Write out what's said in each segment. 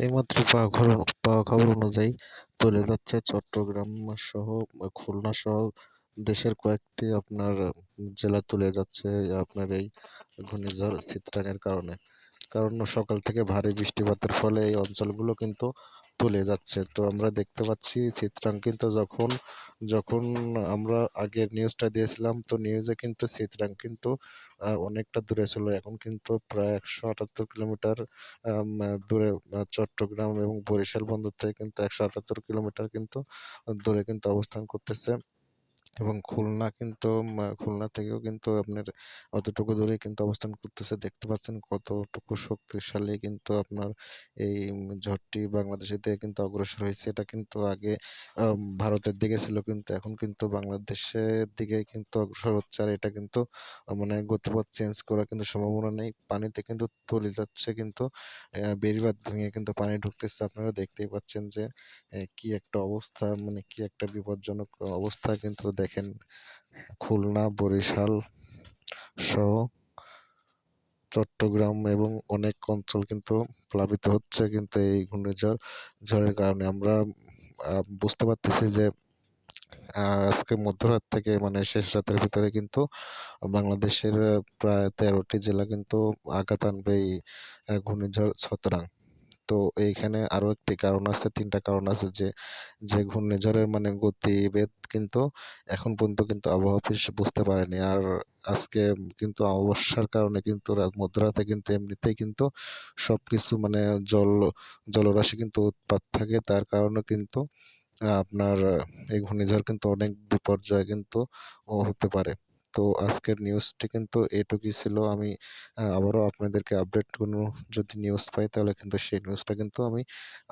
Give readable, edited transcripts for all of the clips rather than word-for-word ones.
এইমাত্র পাওয়া খবর অনুযায়ী চলে যাচ্ছে চট্টগ্রাম সহ খুলনা সহ দেশের কয়েকটি আপনার জেলা চলে যাচ্ছে আপনার এই ঘূর্ণিঝড় চিত্রাণের কারণে। কারণ সকাল থেকে ভারী বৃষ্টিপাতের ফলে এই অঞ্চলগুলো কিন্তু তলিয়ে যাচ্ছে। তো আমরা দেখতে পাচ্ছি চিত্রাঙ্কিত যখন যখন আমরা আগের নিউজটা দিয়েছিলাম, তো নিউজে কিন্তু চিত্রাঙ্কিত অনেকটা দূরে ছিল। এখন কিন্তু প্রায় 178 কিলোমিটার দূরে চট্টগ্রাম এবং বরিশাল বন্দর থেকে কিন্তু 178 কিলোমিটার কিন্তু দূরে কিন্তু অবস্থান করতেছে। এবং খুলনা থেকেও কিন্তু আপনার অতটুকু দূরেই কিন্তু অবস্থান করতেছে। দেখতে পাচ্ছেন কতটুকু শক্তিশালী কিন্তু আপনার এই ঝড়টি বাংলাদেশের দিকে কিন্তু অগ্রসর হয়েছে। এটা কিন্তু আগে ভারতের দিকে ছিল, কিন্তু এখন কিন্তু বাংলাদেশের দিকে কিন্তু অগ্রসর হচ্ছে। আর এটা কিন্তু মানে গতিপথ চেঞ্জ করার কিন্তু সম্ভাবনা নেই। পানিতে কিন্তু তলিয়ে যাচ্ছে, কিন্তু বেড়িবাঁধ ভেঙে কিন্তু পানি ঢুকতেছে। আপনারা দেখতেই পাচ্ছেন যে কি একটা অবস্থা, মানে কি একটা বিপজ্জনক অবস্থা। কিন্তু দেখেন খুলনা, বরিশাল সহ চট্টগ্রাম এবং অনেক অঞ্চল কিন্তু প্লাবিত হচ্ছে কিন্তু এই ঝড়ের কারণে। আমরা বুঝতে পারতেছি যে আজকে মধ্যরাত থেকে মানে শেষ রাতের ভিতরে কিন্তু বাংলাদেশের প্রায় 13টি জেলা কিন্তু আঘাত আনবে এই ঘূর্ণিঝড় ছতরাং। তো এইখানে আরো একটি কারণ আছে, তিনটা কারণ আছে যে যে ঘূর্ণিঝড়ের মানে গতিবেগ কিন্তু এখন পর্যন্ত কিন্তু আবহাওয়া অফিস বুঝতে পারেনি। আর আজকে কিন্তু অমাবস্যার কারণে কিন্তু মধ্যরাতে কিন্তু এমনিতেই কিন্তু সবকিছু মানে জল জলরাশি কিন্তু উৎপাত থাকে, তার কারণে কিন্তু আপনার এই ঘূর্ণিঝড় কিন্তু অনেক বিপর্যয় কিন্তু হতে পারে। তো আজকের নিউজটি কিন্তু এটুকুই ছিল। আমি আবারও আপনাদেরকে আপডেট কোনো যদি নিউজ পাই তাহলে কিন্তু সেই নিউজটা কিন্তু আমি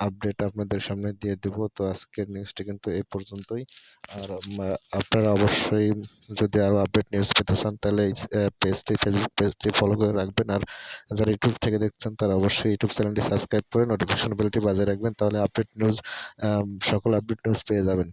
আপডেট আপনাদের সামনে দিয়ে দিব। তো আজকের নিউজটি কিন্তু এই পর্যন্তই। আর আপনারা অবশ্যই যদি আরো আপডেট নিউজ পেতে চান তাহলে এই ফেসবুক পেজটি ফলো করে রাখবেন। আর যারা ইউটিউব থেকে দেখছেন তারা অবশ্যই ইউটিউব চ্যানেলটি সাবস্ক্রাইব করে নোটিফিকেশন বেলটি বাজিয়ে রাখবেন, তাহলে আপডেট নিউজ সকল আপডেট নিউজ পেয়ে যাবেন।